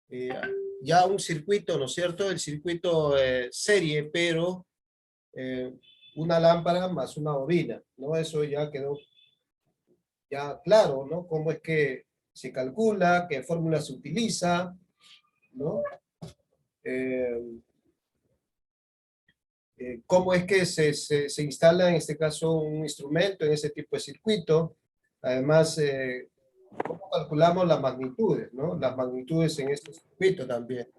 eh, ya un circuito, ¿no es cierto? El circuito serie, pero una lámpara más una bobina, ¿no? Eso ya quedó ya claro, ¿no? Cómo es que se calcula, qué fórmula se utiliza, ¿no? Eh, cómo es que se instala en este caso un instrumento en ese tipo de circuito. Además, cómo calculamos las magnitudes, ¿no? Las magnitudes en este circuito también.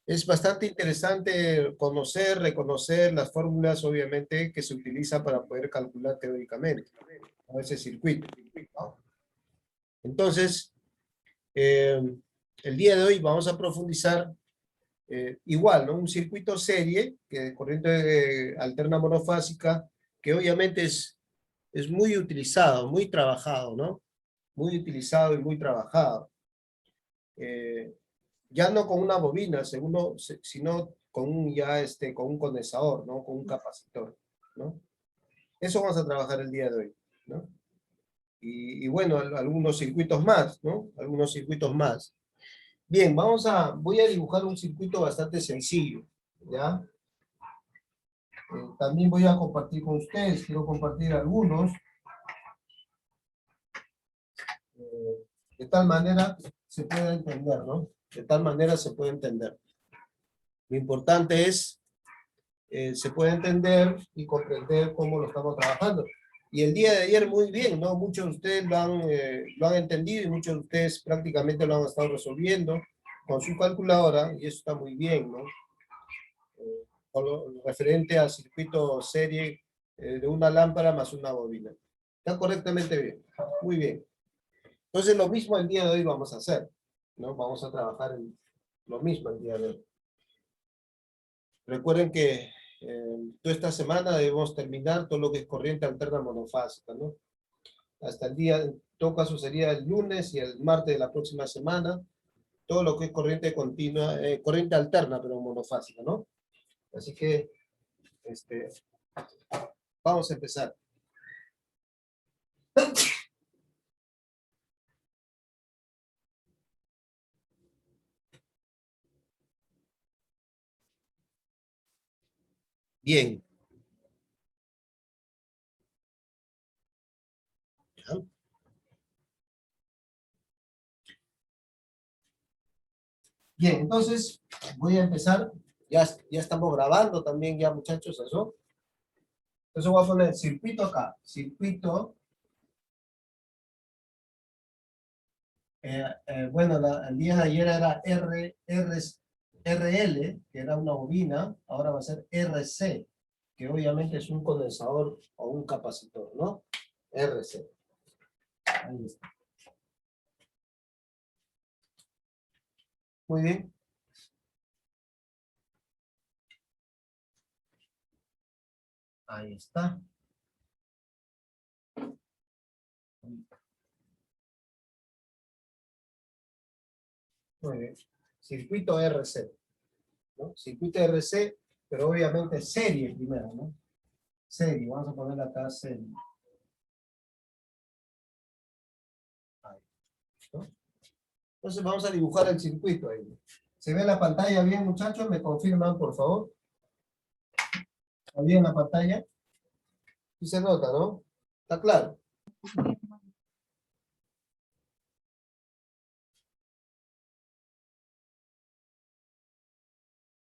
Es bastante interesante conocer, reconocer las fórmulas, obviamente, que se utilizan para poder calcular teóricamente, ¿no? Ese circuito, ¿no? Entonces, el día de hoy vamos a profundizar igual, ¿no? Un circuito serie, que es corriente alterna monofásica, que obviamente es muy utilizado, muy trabajado, ¿no? Muy utilizado y muy trabajado. Ya no con una bobina, sino con con un condensador, ¿no? Con un capacitor, ¿no? Eso vamos a trabajar el día de hoy, ¿no? Y bueno, algunos circuitos más, ¿no? Algunos circuitos más. Bien, voy a dibujar un circuito bastante sencillo, ¿ya? También voy a compartir con ustedes, quiero compartir algunos, de tal manera se pueda entender, ¿no? De tal manera se puede entender. Lo importante es, se puede entender y comprender cómo lo estamos trabajando. Y el día de ayer muy bien, ¿no? Muchos de ustedes lo han entendido y muchos de ustedes prácticamente lo han estado resolviendo con su calculadora y eso está muy bien, ¿no? Con lo referente al circuito serie de una lámpara más una bobina. Está correctamente bien. Muy bien. Entonces lo mismo el día de hoy vamos a hacer, ¿no? Vamos a trabajar en lo mismo el día de hoy. Recuerden que toda esta semana debemos terminar todo lo que es corriente alterna monofásica, ¿no? Hasta el día, en todo caso sería el lunes y el martes de la próxima semana, todo lo que es corriente continua, corriente alterna, pero monofásica, ¿no? Así que, vamos a empezar. Bien. ¿Ya? Bien, entonces voy a empezar. Ya estamos grabando también, ya muchachos, eso. Entonces voy a poner circuito acá. Circuito. Bueno, el día de ayer era RL, que era una bobina. Ahora va a ser RC, que obviamente es un condensador o un capacitor, ¿no? RC. Ahí está. Muy bien. Ahí está. Muy bien. Circuito RC, ¿no? Circuito RC, pero obviamente serie primero, ¿no? Serie, vamos a poner acá serie. Ahí, ¿no? Entonces vamos a dibujar el circuito ahí. ¿Se ve la pantalla bien, muchachos? ¿Me confirman, por favor? ¿Está bien la pantalla? Sí se nota, ¿no? ¿Está claro?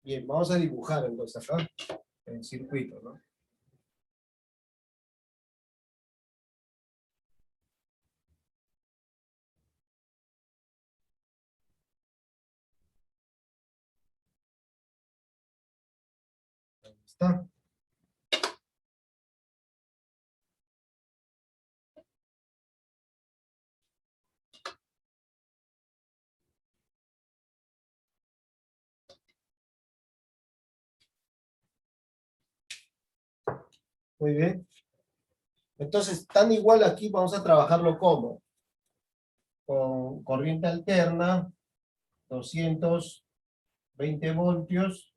Bien, vamos a dibujar entonces acá el circuito, ¿no? Ahí está. Muy bien. Entonces, tan igual aquí vamos a trabajarlo como con corriente alterna, 220 voltios,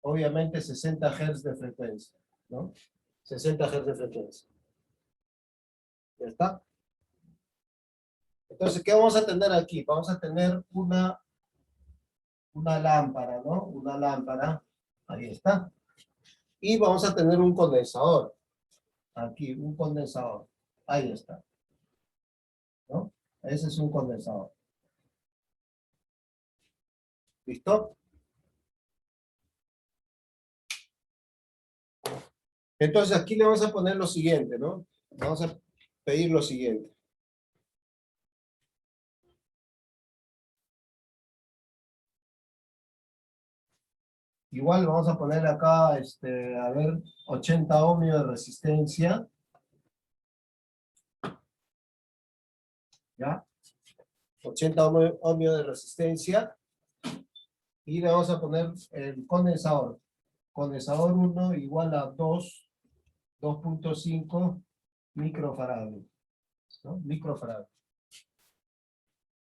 obviamente 60 Hz de frecuencia, ¿no? 60 Hz de frecuencia. ¿Ya está? Entonces, ¿qué vamos a tener aquí? Vamos a tener una una lámpara, ¿no? Una lámpara, ahí está. Y vamos a tener un condensador. Aquí, un condensador. Ahí está. ¿No? Ese es un condensador. ¿Listo? Entonces aquí le vamos a poner lo siguiente, ¿no? Vamos a pedir lo siguiente. Igual vamos a poner acá, a ver, 80 ohmios de resistencia. ¿Ya? 80 ohmios de resistencia. Y le vamos a poner el condensador. Condensador 1 igual a 2.5 microfarados. ¿No? Microfarados.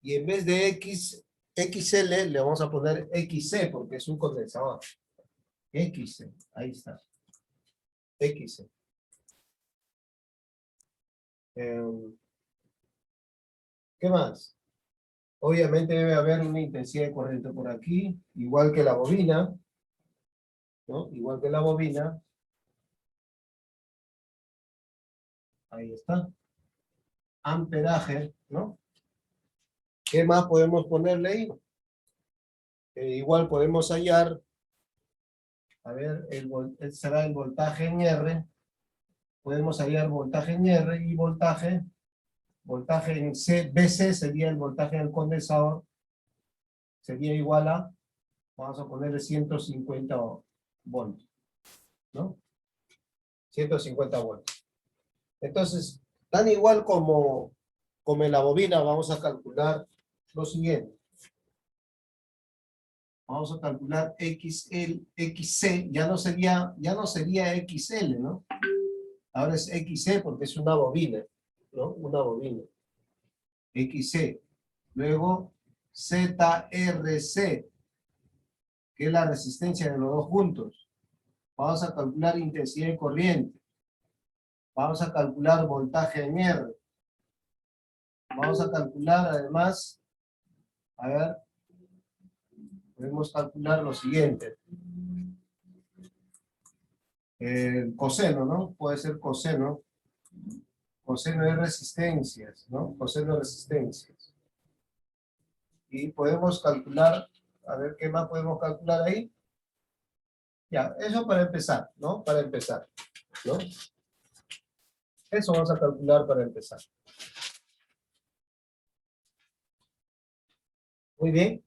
Y en vez de XL le vamos a poner XC porque es un condensador. XC, ahí está. XC. ¿Qué más? Obviamente debe haber una intensidad de corriente por aquí, igual que la bobina, ¿no? Igual que la bobina. Ahí está. Amperaje, ¿no? ¿Qué más podemos ponerle ahí? Igual podemos hallar, a ver, será el voltaje en R. Podemos hallar voltaje en R y voltaje en C. BC sería el voltaje del condensador. Sería igual a, vamos a ponerle 150 voltios, ¿no? 150 voltios. Entonces, tan igual como en la bobina, vamos a calcular lo siguiente. Vamos a calcular XC, ya no sería XL, ¿no? Ahora es XC porque es una bobina, ¿no? Una bobina. XC. Luego ZRC, que es la resistencia de los dos juntos. Vamos a calcular intensidad de corriente. Vamos a calcular voltaje en R. Vamos a calcular además, a ver, podemos calcular lo siguiente. El coseno, ¿no? Puede ser coseno. Coseno de resistencias, ¿no? Coseno de resistencias. Y podemos calcular, a ver qué más podemos calcular ahí. Ya, eso para empezar, ¿no? Para empezar, ¿no? Eso vamos a calcular para empezar. Muy bien.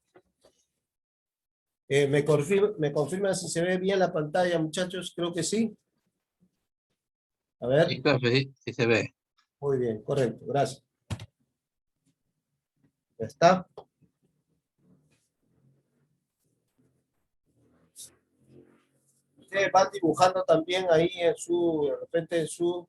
¿Me confirma si se ve bien la pantalla, muchachos? Creo que sí. A ver. Sí, profe, sí se ve. Muy bien, correcto, gracias. Ya está. Ustedes van dibujando también ahí de repente en su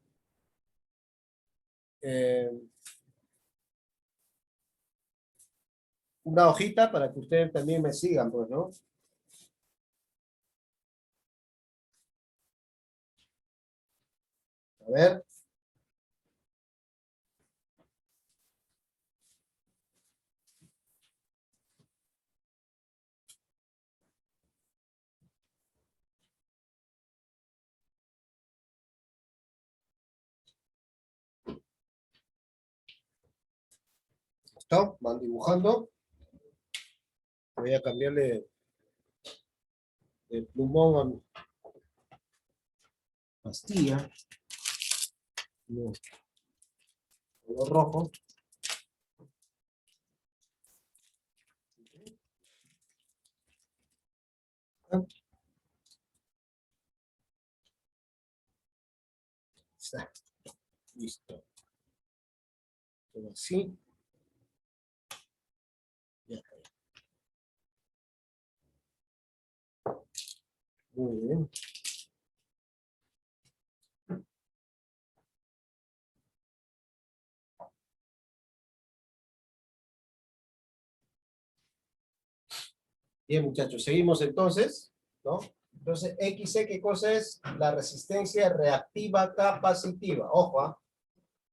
una hojita para que ustedes también me sigan, pues, ¿no? A ver. ¿Listo? Van dibujando. Voy a cambiarle el plumón a mi pastilla. No. Color rojo. Está. Listo. Todo así. Ya. Muy bien. Bien, muchachos, seguimos entonces, ¿no? Entonces, XC, ¿qué cosa es? La resistencia reactiva capacitiva. Ojo, ¿ah?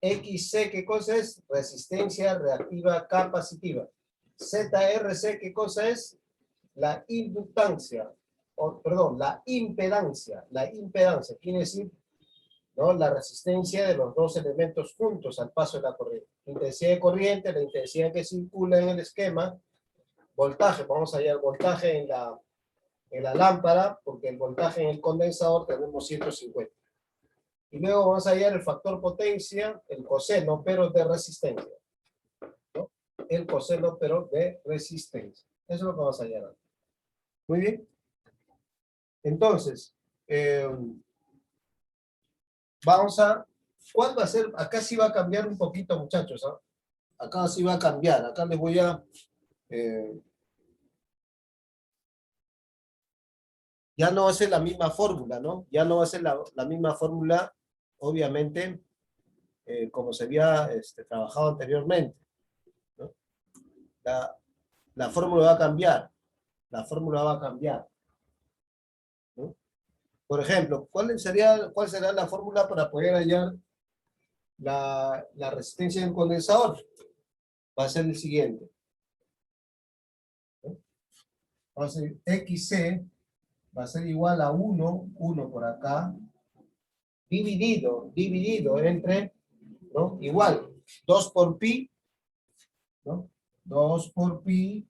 XC, ¿qué cosa es? Resistencia reactiva capacitiva. ZRC, ¿qué cosa es? la inductancia, o, perdón, la impedancia quiere decir, ¿no?, la resistencia de los dos elementos juntos al paso de la corriente. Intensidad de corriente, la intensidad que circula en el esquema, voltaje, vamos a hallar voltaje en la lámpara, porque el voltaje en el condensador tenemos 150. Y luego vamos a hallar el factor potencia, el coseno, pero de resistencia, ¿no? El coseno, pero de resistencia. Eso es lo que vamos a hallar. Muy bien. Entonces, vamos a... ¿Cuál va a ser? Acá sí va a cambiar un poquito, muchachos, ¿eh? Acá sí va a cambiar. Acá les voy a... ya no va a ser la misma fórmula, ¿no? Ya no va a ser la misma fórmula, obviamente, como se había trabajado anteriormente, ¿no? La fórmula va a cambiar. La fórmula va a cambiar, ¿no? Por ejemplo, ¿cuál será la fórmula para poder hallar la resistencia del condensador? Va a ser el siguiente, ¿no? Va a ser XC, va a ser igual a 1 por acá, dividido entre, ¿no?, igual, 2 por pi, ¿no? 2 por pi,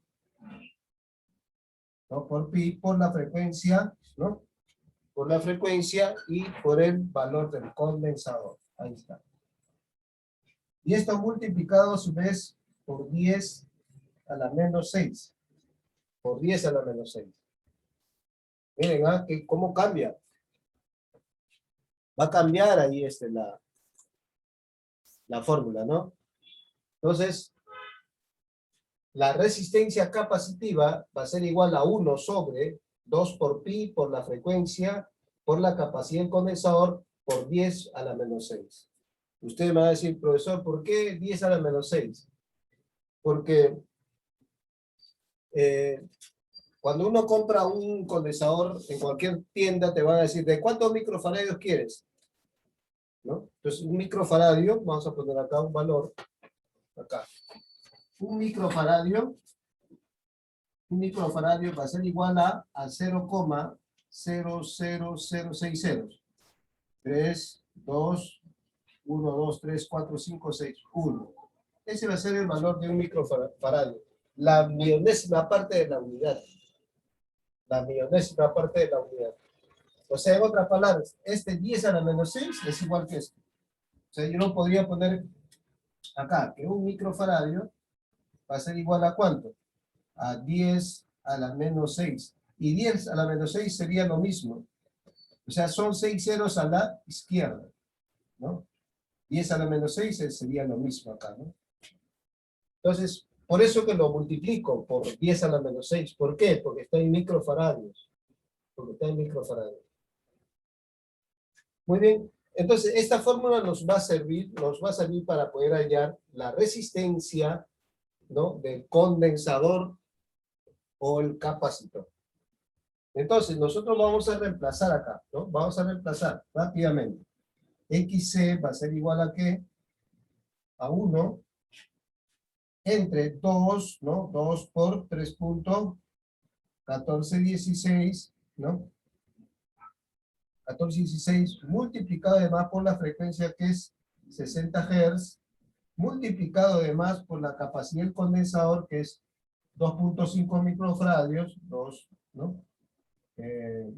2 por pi por la frecuencia, ¿no? Por la frecuencia y por el valor del condensador. Ahí está. Y esto multiplicado a su vez por 10 a la menos 6. Por 10 a la menos 6. Miren, ¿ah? ¿Cómo cambia? Va a cambiar ahí la fórmula, ¿no? Entonces, la resistencia capacitiva va a ser igual a 1 sobre 2 por pi por la frecuencia por la capacidad del condensador por 10 a la menos 6. Usted me va a decir, profesor, ¿por qué 10 a la menos 6? Porque cuando uno compra un condensador en cualquier tienda te van a decir, ¿de cuántos microfaradios quieres? ¿No? Entonces, un microfaradio, vamos a poner acá un valor, acá. Un microfaradio va a ser igual a 0,00060. 3, 2, 1, 2, 3, 4, 5, 6, 1. Ese va a ser el valor de un microfaradio. La millonésima parte de la unidad. La millonésima parte de la unidad. O sea, en otras palabras, este 10 a la menos 6 es igual que este. O sea, yo no podría poner acá que un microfaradio va a ser igual a ¿cuánto? A 10 a la menos 6. Y 10 a la menos 6 sería lo mismo. O sea, son 6 ceros a la izquierda, ¿no? 10 a la menos 6 sería lo mismo acá, ¿no? Entonces, por eso que lo multiplico por 10 a la menos 6. ¿Por qué? Porque está en microfaradios. Porque está en microfaradios. Muy bien. Entonces, esta fórmula nos va a servir para poder hallar la resistencia, ¿no?, del condensador o el capacitor. Entonces, nosotros vamos a reemplazar acá, ¿no? Vamos a reemplazar rápidamente. XC va a ser igual a ¿qué? A 1 entre 2, ¿no? 2 por 3.1416, ¿no? 1416 multiplicado además por la frecuencia que es 60 Hz, multiplicado además por la capacidad del condensador que es 2.5 microfradios, 2, ¿no? Que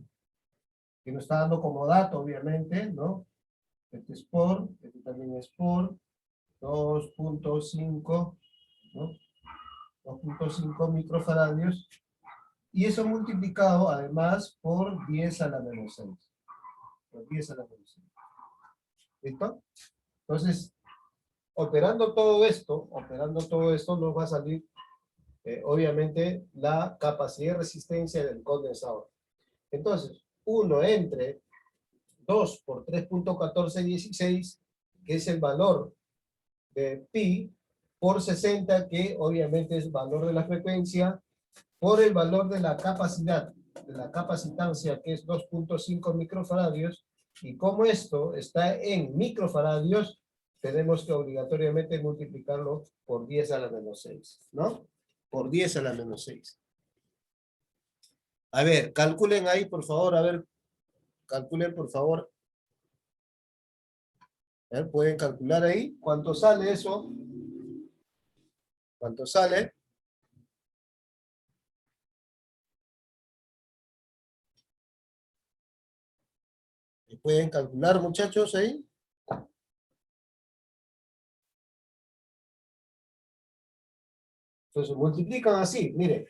nos está dando como dato, obviamente, ¿no? Este es por, este también es por 2.5, ¿no? 2.5 microfaradios, y eso multiplicado además por 10 a la menos 6. Por 10 a la menos 6. ¿Listo? Entonces, operando todo esto nos va a salir, obviamente, la capacidad de resistencia del condensador. Entonces, 1 entre 2 por 3.1416, que es el valor de pi, por 60, que obviamente es el valor de la frecuencia, por el valor de la capacidad, de la capacitancia, que es 2.5 microfaradios, y como esto está en microfaradios, tenemos que obligatoriamente multiplicarlo por 10 a la menos 6, ¿no? Por 10 a la menos 6. A ver, calculen ahí, por favor, a ver, calculen, por favor. A ver, ¿pueden calcular ahí? ¿Cuánto sale eso? ¿Cuánto sale? ¿Pueden calcular, muchachos, ahí? Entonces, multiplican así, miren.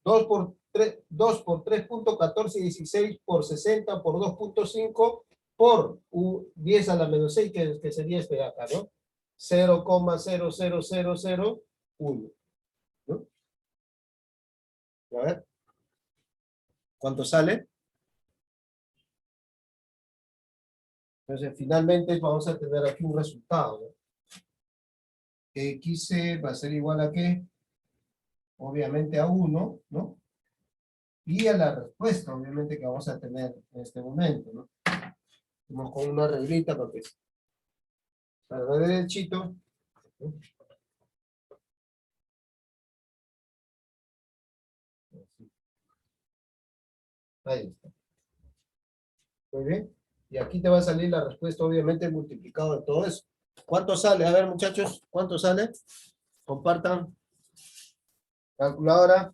2 por 3.1416 por 60 por 2.5 por 10 a la menos 6, que sería este de acá, ¿no? 0,00001, ¿no? A ver, ¿cuánto sale? Entonces, finalmente vamos a tener aquí un resultado, ¿no? X va a ser igual a ¿qué? Obviamente a 1, ¿no? Y a la respuesta, obviamente, que vamos a tener en este momento, ¿no? Vamos con una reglita porque para derechito, ¿no? Ahí está. Muy bien. Y aquí te va a salir la respuesta, obviamente, multiplicado de todo eso. ¿Cuánto sale? A ver, muchachos, ¿cuánto sale? Compartan. Calculadora.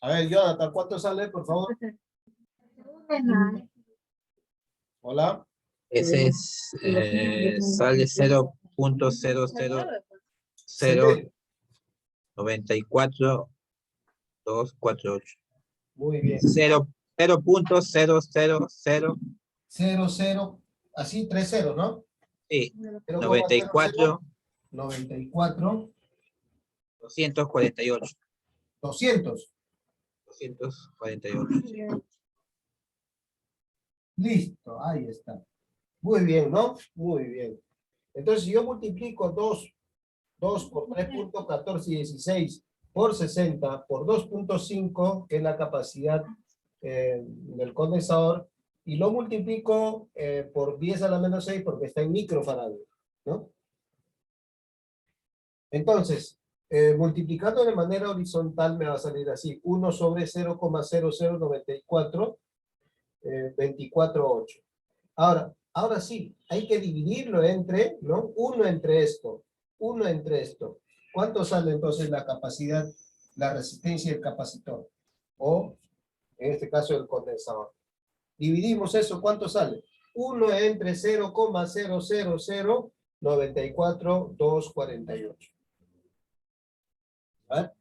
A ver, Jonathan, ¿cuánto sale, por favor? Hola. Ese es, sale Excelente. 0.00094.248. Muy bien. 0.000, 00, así, 30, ¿no? sí, 0,00, 94, 94, 248. 200. 248. Listo, ahí está. Muy bien, ¿no? Muy bien. Entonces, si yo multiplico 2 por 3.1416 por 60 por 2.5, que es la capacidad del condensador, y lo multiplico por 10 a la menos 6 porque está en microfaradio, ¿no? Entonces, multiplicando de manera horizontal me va a salir así, 1 sobre 0,0094, 24,8. Ahora sí, hay que dividirlo entre, ¿no? 1 entre esto, 1 entre esto. ¿Cuánto sale entonces la capacidad, la resistencia del capacitor? O, en este caso, el condensador. Dividimos eso, ¿cuánto sale? 1 entre 0,00094248. ¿Vale?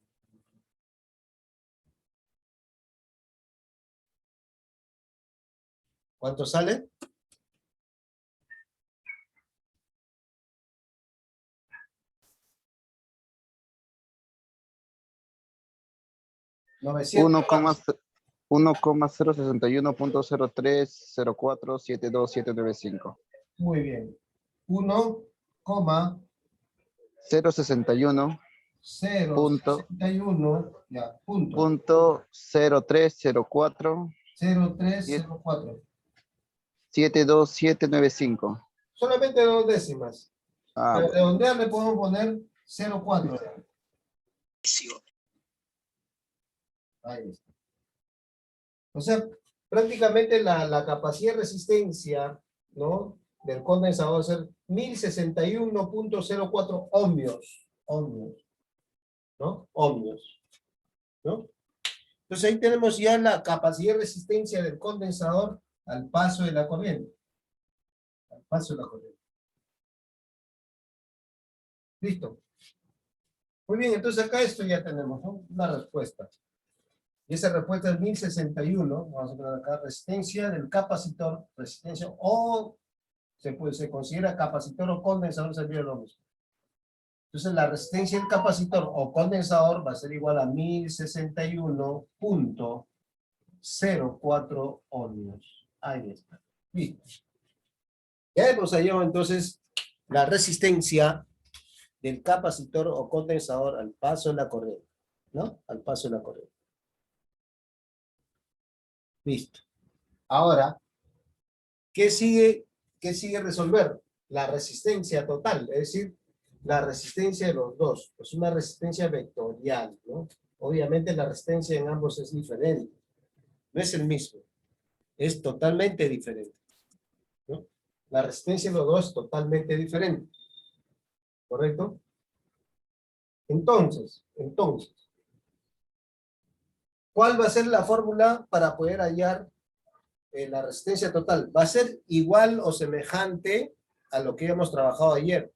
¿Cuánto sale? Uno coma 1,061.03047275. Muy bien. 1, 061 punto 061, ya, punto. 0304 0304. 72795. Solamente 2 décimas. Para Bueno. redondear le podemos poner 0,4. Ahí está. O sea, prácticamente la capacidad de resistencia, ¿no?, del condensador va a ser 1061.04 ohmios. Ohmios. ¿No? Ohmios. ¿No? Entonces ahí tenemos ya la capacidad de resistencia del condensador al paso de la corriente. Al paso de la corriente. Listo. Muy bien, entonces acá esto ya tenemos, ¿no?, una respuesta. Y esa respuesta es 1061. Vamos a poner acá resistencia del capacitor, resistencia o se considera capacitor o condensador, sería lo mismo. Entonces la resistencia del capacitor o condensador va a ser igual a 1061.04 ohmios. Ahí está. Listo. Ya hemos hallado entonces la resistencia del capacitor o condensador al paso de la corriente. ¿no? Al paso de la corriente. Listo. Ahora, ¿qué sigue resolver? La resistencia total, es decir, la resistencia de los dos. Es una resistencia vectorial, ¿no? Obviamente la resistencia en ambos es diferente. No es el mismo. Es totalmente diferente, ¿no? La resistencia de los dos es totalmente diferente. ¿Correcto? Entonces, ¿cuál va a ser la fórmula para poder hallar la resistencia total? Va a ser igual o semejante a lo que hemos trabajado ayer.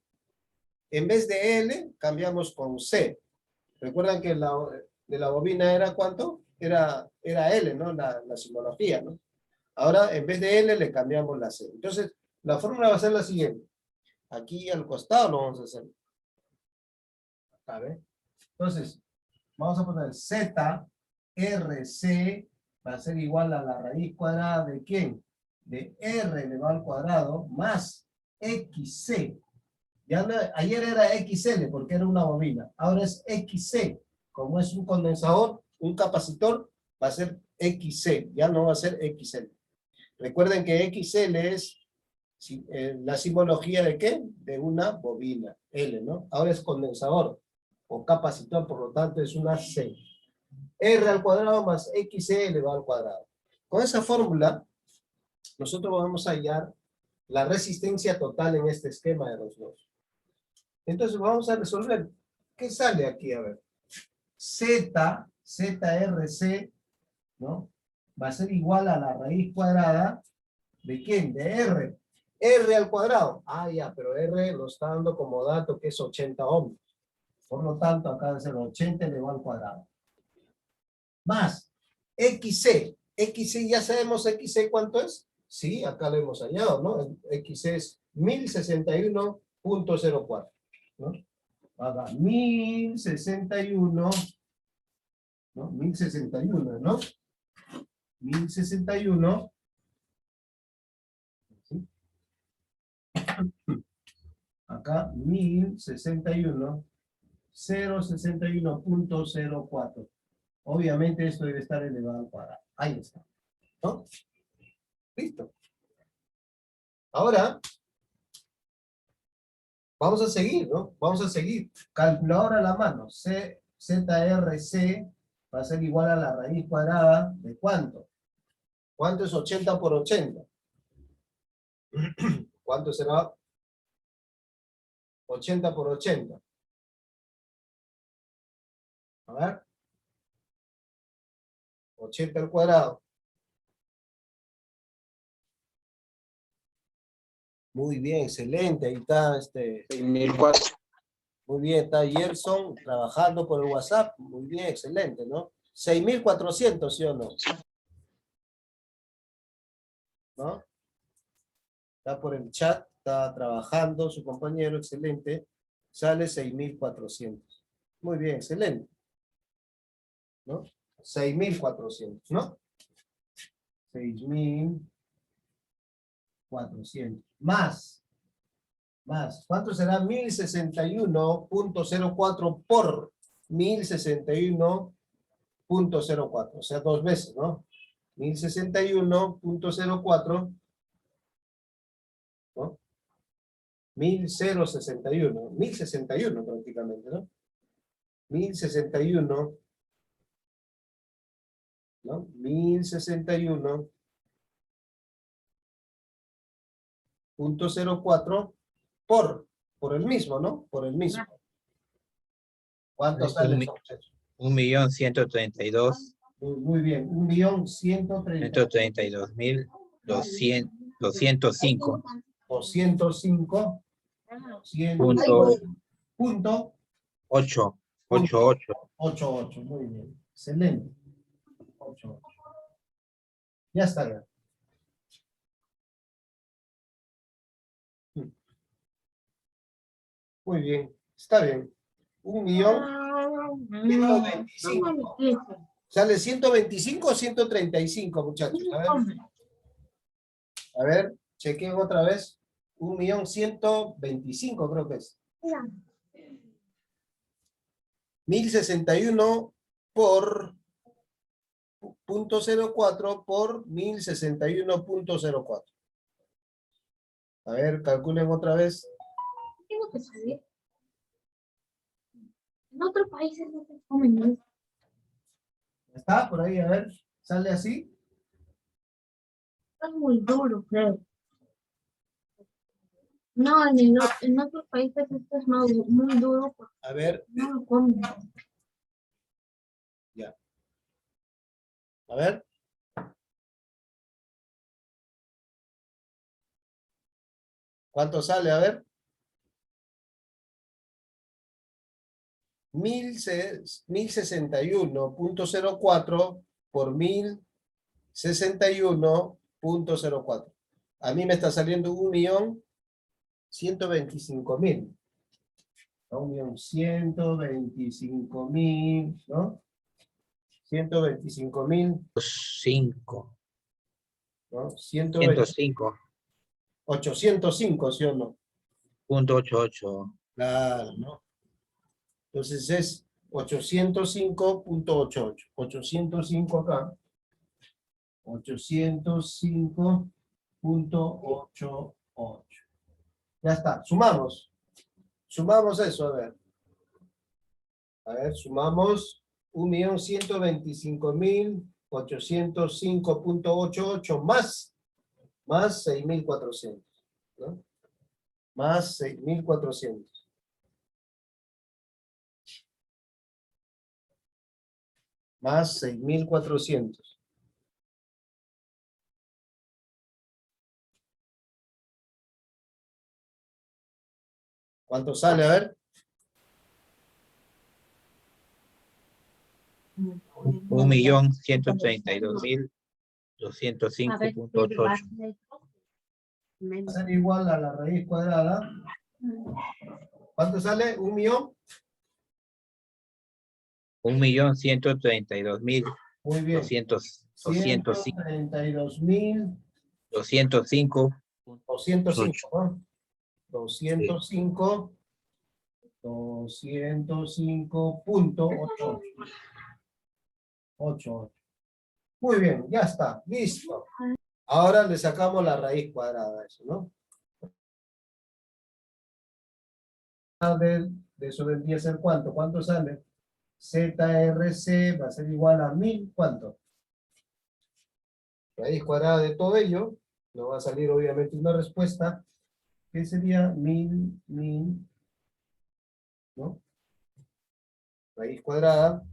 En vez de L, cambiamos con C. Recuerdan que de la bobina era ¿cuánto? Era L, ¿no? La simbología, ¿no? Ahora, en vez de L, le cambiamos la C. Entonces, la fórmula va a ser la siguiente. Aquí al costado lo vamos a hacer. A ver. Entonces, vamos a poner Z, RC, va a ser igual a la raíz cuadrada de ¿quién? De R elevado al cuadrado más XC. Ya no, ayer era XL porque era una bobina. Ahora es XC. Como es un condensador, un capacitor, va a ser XC. Ya no va a ser XL. Recuerden que XL es la simbología de ¿qué? De una bobina. L, ¿no? Ahora es condensador o capacitor, por lo tanto es una C. R al cuadrado más XC elevado al cuadrado. Con esa fórmula, nosotros vamos a hallar la resistencia total en este esquema de los dos. Entonces vamos a resolver. ¿Qué sale aquí? A ver. ZRC, ¿no? Va a ser igual a la raíz cuadrada ¿de quién? De R. R al cuadrado. Ah, ya, pero R lo está dando como dato que es 80 ohms. Por lo tanto, acá debe ser 80 elevado al cuadrado. Más XC. XC, ya sabemos XC cuánto es. Sí, acá lo hemos hallado, ¿no? XC es 1061.04, ¿no? Haga 1061, ¿no? 1061, ¿no? 1061. ¿Sí? Acá 1061, 061.04. Obviamente esto debe estar elevado al cuadrado. Ahí está, ¿no? Listo. Ahora, vamos a seguir, ¿no? Vamos a seguir. Calculadora a la mano. ZRC va a ser igual a la raíz cuadrada de ¿cuánto? ¿Cuánto es 80 por 80? ¿Cuánto será? 80 por 80. A ver. 80 al cuadrado. Muy bien, excelente. Ahí está 6004. Muy bien, está Gerson trabajando por el WhatsApp. Muy bien, excelente, ¿no? 6400, ¿sí o no? ¿No? Está por el chat, está trabajando su compañero, excelente. Sale 6400. Muy bien, excelente. ¿No? 6400, ¿no? 6400. Más. ¿Cuánto será 1061.04 por 1061.04? O sea, dos veces, ¿no? 1061.04, ¿no? 1061, 1061 prácticamente, ¿no? 1061, ¿no? 1061.04 por el mismo, ¿no? Por el mismo. ¿Cuánto sale eso, muchachos? 1.132.000. Muy bien, 1.132.000. 132.205. 205. Punto 888. Muy bien. Excelente. 88. Ya está ya. Muy bien. Está bien. 1.125.000. ¿Sale 125 o 135, muchachos? A ver, chequen otra vez. 1.125.000 creo que es. 1061 por 0.04 por 1061.04. A ver, calculen otra vez. Tengo que saber. En otros países no se comen eso. ¿Está por ahí? A ver, ¿sale así? Es muy duro, creo. No, en otros países esto es muy duro porque A ver, no lo comen. ya. A ver. ¿Cuánto sale? A ver. 1061.04 por 1061.04. A mí me está saliendo 1.125.000. 1.125.000, ¿no? 125.000, 5. ¿no? 105. 805, ¿sí o no? .88. Claro, ¿no? Entonces es 805.88. 805 acá. 805.88. Ya está, sumamos. Sumamos eso, a ver. A ver, sumamos 1.125.805.88 más 6.400, ¿no? Más 6.400. Más 6.400. ¿Cuánto sale? A ver. 1.132.205.88. Va a ser igual a la raíz cuadrada. ¿Cuánto sale? ¿1 millón? 1.132.205. Muy bien. 132.000. 205. 205, ¿no? Sí. 205.88. Muy bien, ya está, listo. Ahora le sacamos la raíz cuadrada a eso, ¿no? De eso vendría a ser ¿cuánto? ¿Cuánto sale? ZRC va a ser igual a 1000, ¿cuánto? Raíz cuadrada de todo ello, nos va a salir obviamente una respuesta, que sería 1000, ¿no? Raíz cuadrada.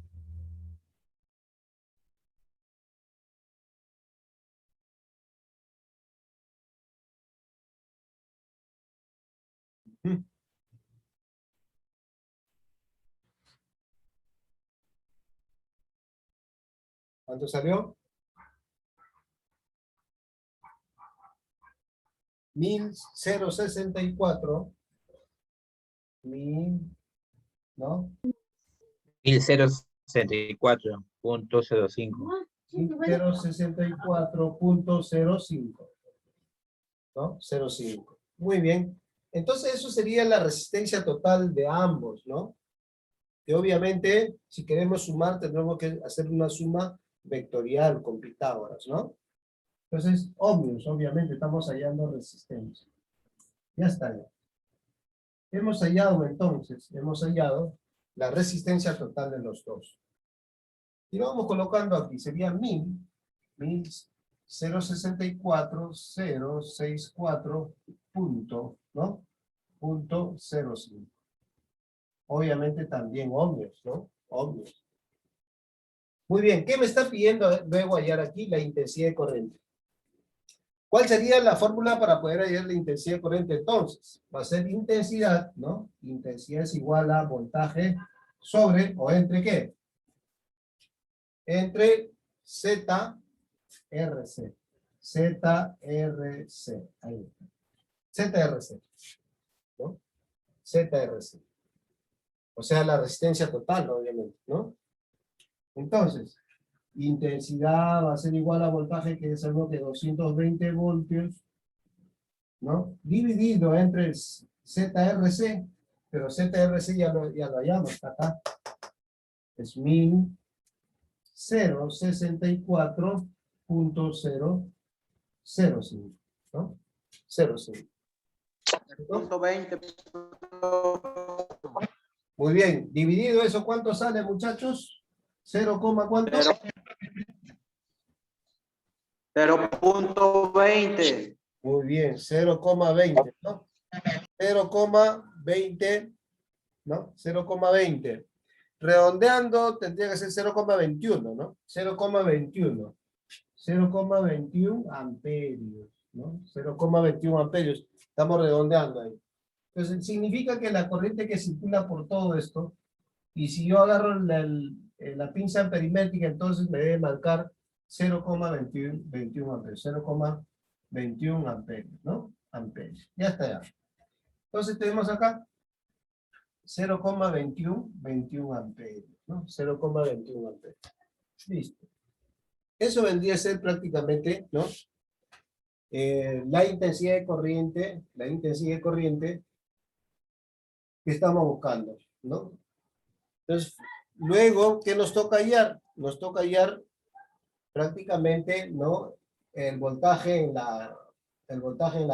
¿Cuánto salió? 1064. 1000, ¿no? 1.064.05. 1064.05, ¿no? 05. Muy bien. Entonces eso sería la resistencia total de ambos, ¿no? Que obviamente, si queremos sumar, tendremos que hacer una suma vectorial con Pitágoras, ¿no? Entonces, obviamente, estamos hallando resistencia. Ya está. Ya. Hemos hallado la resistencia total de los dos. Y lo vamos colocando aquí, sería 0.064, ¿no? Punto 05. Obviamente también ohmios, ¿no? Ohmios. Muy bien, ¿qué me está pidiendo luego hallar aquí? La intensidad de corriente. ¿Cuál sería la fórmula para poder hallar la intensidad de corriente entonces? Va a ser intensidad, ¿no? Intensidad es igual a voltaje sobre, o entre ¿qué? Entre ZRC. ZRC. Ahí está. ZRC. ¿No? ZRC. O sea, la resistencia total, obviamente, ¿no? Entonces, intensidad va a ser igual a voltaje, que es algo de 220 voltios, ¿no? Dividido entre ZRC, pero ZRC ya lo hallamos, está acá. Es 1000, 0.64.005, ¿no? 0.5. Punto 20. Muy bien, dividido eso, ¿cuánto sale, muchachos? 0, ¿cuánto? 0.20. Muy bien, 0,20, ¿no? 0,20, ¿no? 0,20. Redondeando tendría que ser 0,21, ¿no? 0,21. 0,21 amperios, ¿no? 0,21 amperios. Estamos redondeando ahí. Entonces, significa que la corriente que circula por todo esto, y si yo agarro la pinza amperimétrica, entonces me debe marcar 0,21 amperios. 0,21 amperios, ¿no? Amperios. Ya está ya. Entonces tenemos acá 0,21 amperios, ¿no? 0,21 amperios. Listo. Eso vendría a ser prácticamente, ¿no? La intensidad de corriente que estamos buscando, ¿no? Entonces, luego, ¿qué nos toca hallar? Nos toca hallar prácticamente, ¿no? El voltaje en la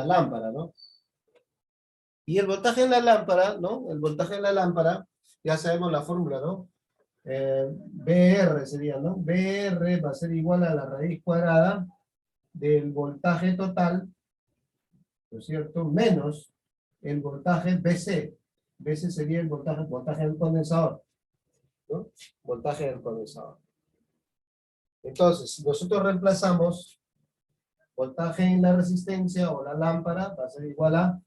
lámpara, ¿no? Y el voltaje en la lámpara, ¿no? El voltaje en la lámpara, ya sabemos la fórmula, ¿no? BR sería, ¿no? BR va a ser igual a la raíz cuadrada del voltaje total, ¿no es cierto? Menos el voltaje BC. BC sería el voltaje del condensador, ¿no? Voltaje del condensador. Entonces, si nosotros reemplazamos voltaje en la resistencia o la lámpara, va a ser igual ¿a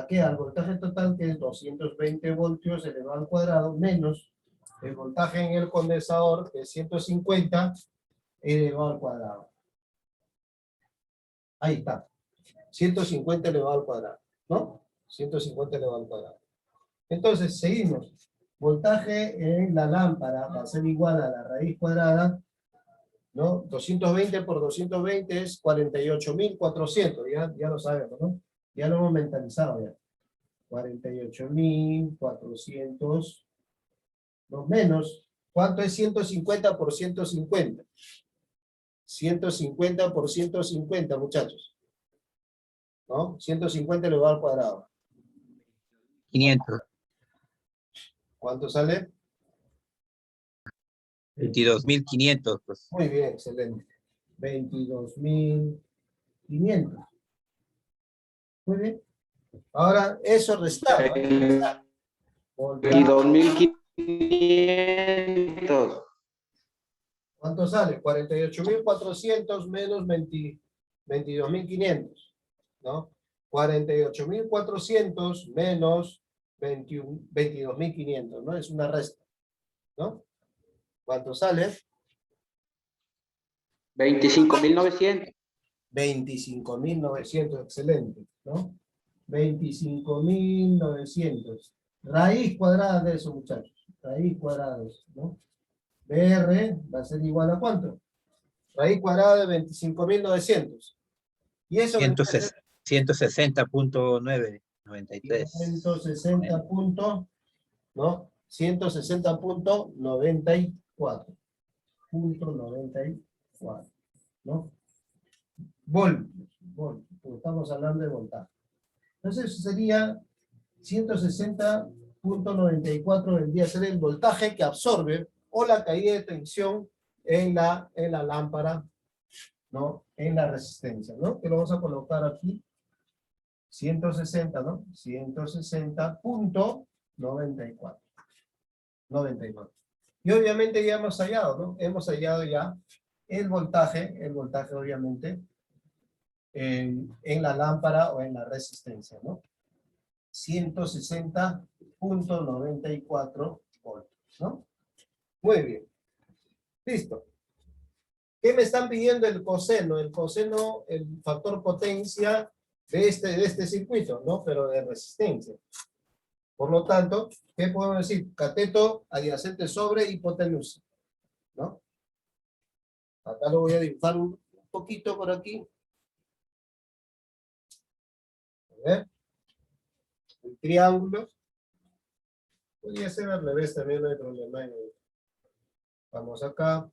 qué? Al voltaje total, que es 220 voltios elevado al cuadrado, menos el voltaje en el condensador, que es 150 elevado al cuadrado. Ahí está. 150 elevado al cuadrado, ¿no? 150 elevado al cuadrado. Entonces, seguimos. Voltaje en la lámpara va a ser igual a la raíz cuadrada, ¿no? 220 por 220 es 48.400, ya lo sabemos, ¿no? Ya lo hemos mentalizado ya. 48.400, no menos. ¿Cuánto es 150 por 150? 150 por 150, muchachos. ¿No? 150 elevado al cuadrado. 500. ¿Cuánto sale? 22.500, pues. Muy bien, excelente. 22.500. Muy bien. Ahora, eso restado. Y 2.500. ¿Cuánto sale? 48.400 menos 22.500, ¿no? 48.400 menos 22.500, ¿no? Es una resta, ¿no? ¿Cuánto sale? 25.900. 25.900, excelente, ¿no? 25.900. Raíz cuadrada de eso, muchachos. Raíz cuadrada de eso, ¿no? BR va a ser igual a ¿cuánto? Raíz cuadrada de 25.900. Y eso... 160.993. 160 puntos, ¿no? 160.94. Punto 94, ¿no? Voltios, estamos hablando de voltaje. Entonces eso sería 160.94 vendría a ser el voltaje que absorbe o la caída de tensión en la lámpara, ¿no? En la resistencia, ¿no? Que lo vamos a colocar aquí. 160, ¿no? 160.94. 94. Y obviamente ya hemos hallado, ¿no? Hemos hallado ya el voltaje obviamente, en la lámpara o en la resistencia, ¿no? 160.94 voltios, ¿no? Muy bien. Listo. ¿Qué me están pidiendo el coseno? El coseno, el factor potencia de este circuito, ¿no? Pero de resistencia. Por lo tanto, ¿qué podemos decir? Cateto adyacente sobre hipotenusa, ¿no? Acá lo voy a dibujar un poquito por aquí. A ver. El triángulo. Podría ser al revés también, no hay problema. Vamos acá.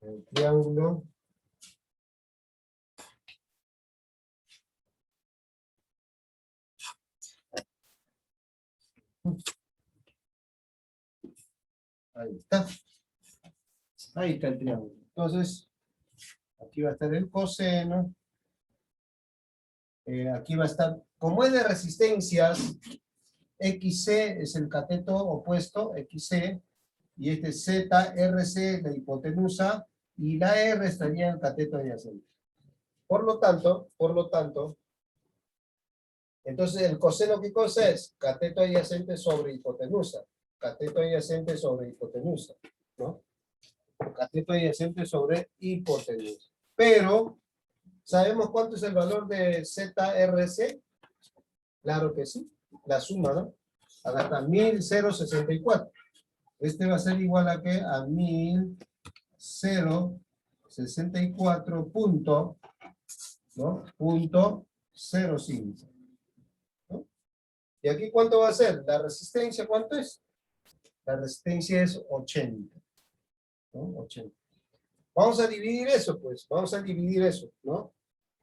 el triángulo ahí está. Ahí está el triángulo. Entonces, aquí va a estar el coseno. Aquí va a estar, como es de resistencias, XC es el cateto opuesto, XC, y este ZRC, la hipotenusa, y la R estaría en el cateto adyacente. Por lo tanto, entonces el coseno, ¿qué cosa es? Cateto adyacente sobre hipotenusa. Cateto adyacente sobre hipotenusa, ¿no? Cateto adyacente sobre hipotenusa. Pero, ¿sabemos cuánto es el valor de ZRC? Claro que sí. La suma, ¿no? Acá está 1064. Este va a ser igual a ¿qué? A 1064 punto, ¿no? Punto 05. ¿No? ¿Y aquí cuánto va a ser? La resistencia, ¿cuánto es? La resistencia es 80. ¿No? 80. Vamos a dividir eso, pues. Vamos a dividir eso, ¿no?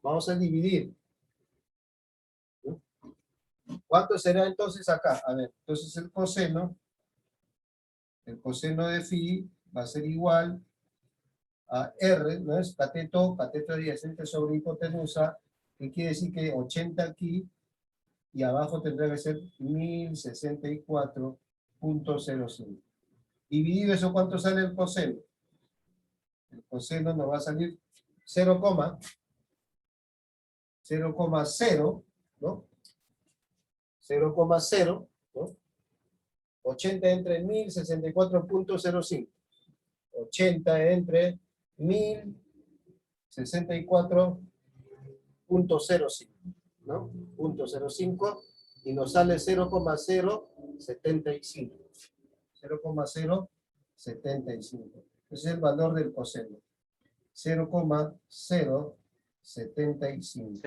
Vamos a dividir. ¿No? ¿Cuánto será entonces acá? A ver, entonces el coseno de phi va a ser igual a R, ¿no? Es cateto adyacente sobre hipotenusa, que quiere decir que 80 aquí, y abajo tendrá que ser 1064.05. Dividido eso, ¿cuánto sale el coseno? El coseno nos va a salir 0,0, ¿no? 0,0, ¿no? 80 entre 1064.05. 80 entre 1064.05, ¿no? 0.05, y nos sale 0,075. 0,075. Ese es el valor del coseno. 0,075.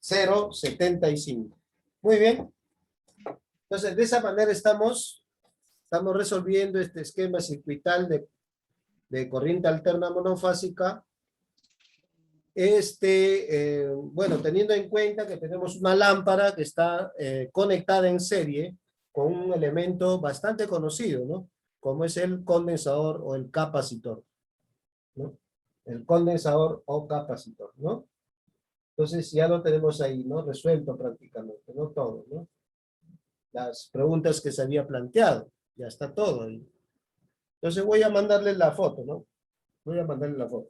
0,75. Muy bien. Entonces, de esa manera estamos resolviendo este esquema circuital de corriente alterna monofásica. Bueno, teniendo en cuenta que tenemos una lámpara que está conectada en serie con un elemento bastante conocido, ¿no? Como es el condensador o el capacitor, ¿no? El condensador o capacitor, ¿no? Entonces ya lo tenemos ahí, ¿no? Resuelto prácticamente, no todo, ¿no? Las preguntas que se había planteado, ya está todo ahí. Entonces voy a mandarle la foto, ¿no? Voy a mandarle la foto.